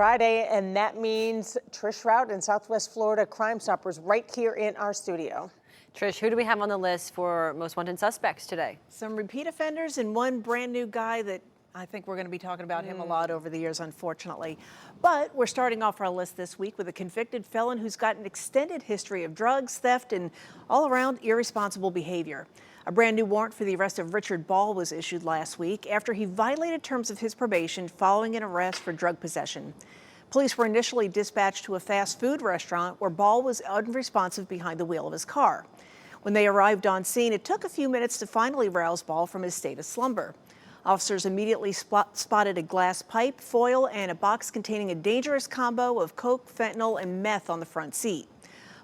Friday, and that means Trish Rout in Southwest Florida Crime Stoppers right here in our studio. Trish, who do we have on the list for most wanted suspects today? Some repeat offenders and one brand new guy that I think we're going to be talking about him a lot over the years, unfortunately. But we're starting off our list this week with a convicted felon who's got an extended history of drugs, theft, and all-around irresponsible behavior. A brand new warrant for the arrest of Richard Ball was issued last week after he violated terms of his probation following an arrest for drug possession. Police were initially dispatched to a fast food restaurant where Ball was unresponsive behind the wheel of his car. When they arrived on scene, it took a few minutes to finally rouse Ball from his state of slumber. Officers immediately spotted a glass pipe, foil, and a box containing a dangerous combo of coke, fentanyl, and meth on the front seat.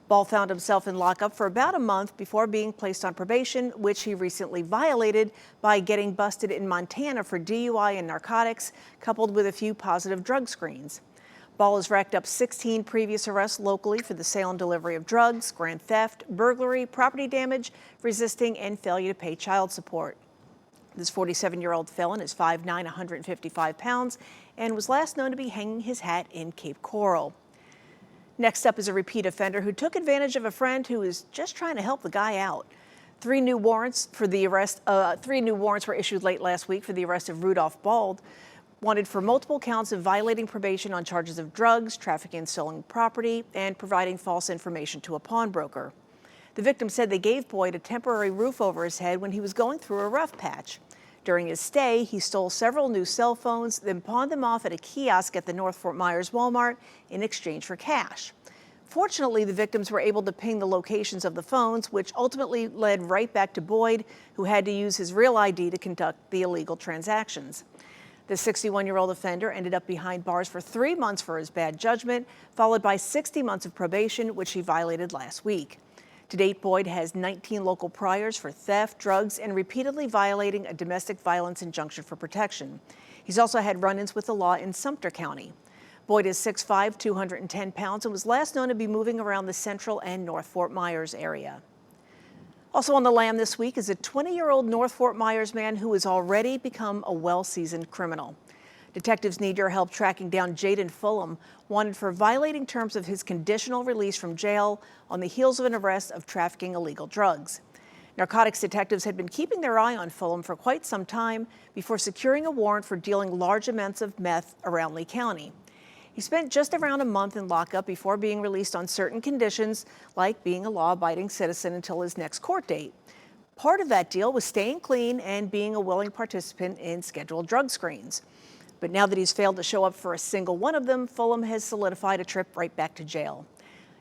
Ball found himself in lockup for about a month before being placed on probation, which he recently violated by getting busted in Montana for DUI and narcotics, coupled with a few positive drug screens. Ball has racked up 16 previous arrests locally for the sale and delivery of drugs, grand theft, burglary, property damage, resisting, and failure to pay child support. This 47-year-old felon is 5'9", 155 pounds, and was last known to be hanging his hat in Cape Coral. Next up is a repeat offender who took advantage of a friend who was just trying to help the guy out. Three new warrants were issued late last week for the arrest of Rudolph Bald, wanted for multiple counts of violating probation on charges of drugs, trafficking and stolen property, and providing false information to a pawnbroker. The victim said they gave Boyd a temporary roof over his head when he was going through a rough patch. During his stay, he stole several new cell phones, then pawned them off at a kiosk at the North Fort Myers Walmart in exchange for cash. Fortunately, the victims were able to ping the locations of the phones, which ultimately led right back to Boyd, who had to use his real ID to conduct the illegal transactions. The 61-year-old offender ended up behind bars for 3 months for his bad judgment, followed by 60 months of probation, which he violated last week. To date, Boyd has 19 local priors for theft, drugs, and repeatedly violating a domestic violence injunction for protection. He's also had run-ins with the law in Sumter County. Boyd is 6'5", 210 pounds, and was last known to be moving around the Central and North Fort Myers area. Also on the lam this week is a 20-year-old North Fort Myers man who has already become a well-seasoned criminal. Detectives need your help tracking down Jaden Fulham, wanted for violating terms of his conditional release from jail on the heels of an arrest of trafficking illegal drugs. Narcotics detectives had been keeping their eye on Fulham for quite some time before securing a warrant for dealing large amounts of meth around Lee County. He spent just around a month in lockup before being released on certain conditions, like being a law-abiding citizen until his next court date. Part of that deal was staying clean and being a willing participant in scheduled drug screens. But now that he's failed to show up for a single one of them, Fulham has solidified a trip right back to jail.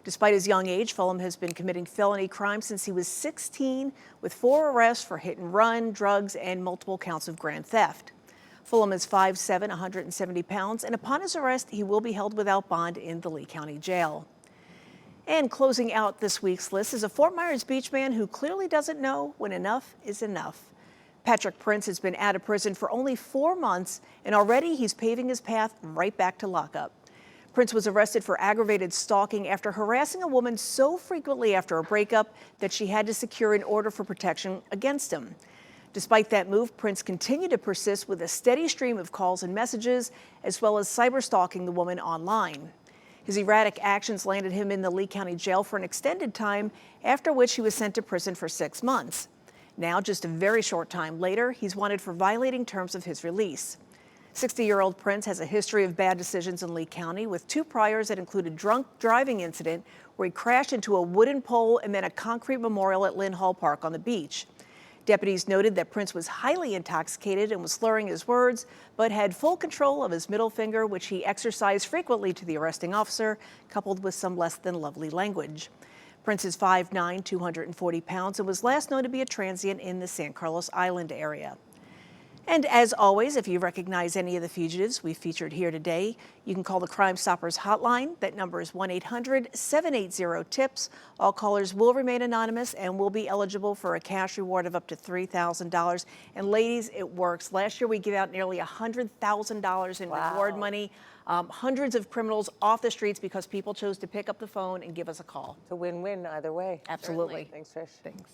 Despite his young age, Fulham has been committing felony crimes since he was 16, with 4 arrests for hit and run, drugs, and multiple counts of grand theft. Fulham is 5'7", 170 pounds, and upon his arrest, he will be held without bond in the Lee County Jail. And closing out this week's list is a Fort Myers Beach man who clearly doesn't know when enough is enough. Patrick Prince has been out of prison for only 4 months, and already he's paving his path right back to lockup. Prince was arrested for aggravated stalking after harassing a woman so frequently after a breakup that she had to secure an order for protection against him. Despite that move, Prince continued to persist with a steady stream of calls and messages, as well as cyber stalking the woman online. His erratic actions landed him in the Lee County Jail for an extended time, after which he was sent to prison for 6 months. Now, just a very short time later, he's wanted for violating terms of his release. 60-year-old Prince has a history of bad decisions in Lee County, with 2 priors that include a drunk driving incident where he crashed into a wooden pole and then a concrete memorial at Lynn Hall Park on the beach. Deputies noted that Prince was highly intoxicated and was slurring his words, but had full control of his middle finger, which he exercised frequently to the arresting officer, coupled with some less than lovely language. Prince is 5'9", 240 pounds, and was last known to be a transient in the San Carlos Island area. And as always, if you recognize any of the fugitives we featured here today, you can call the Crime Stoppers hotline. That number is 1-800-780-TIPS. All callers will remain anonymous and will be eligible for a cash reward of up to $3,000. And ladies, it works. Last year we gave out nearly $100,000 in reward money. Hundreds of criminals off the streets because people chose to pick up the phone and give us a call. It's a win-win either way. Absolutely. Certainly. Thanks, Trish. Thanks.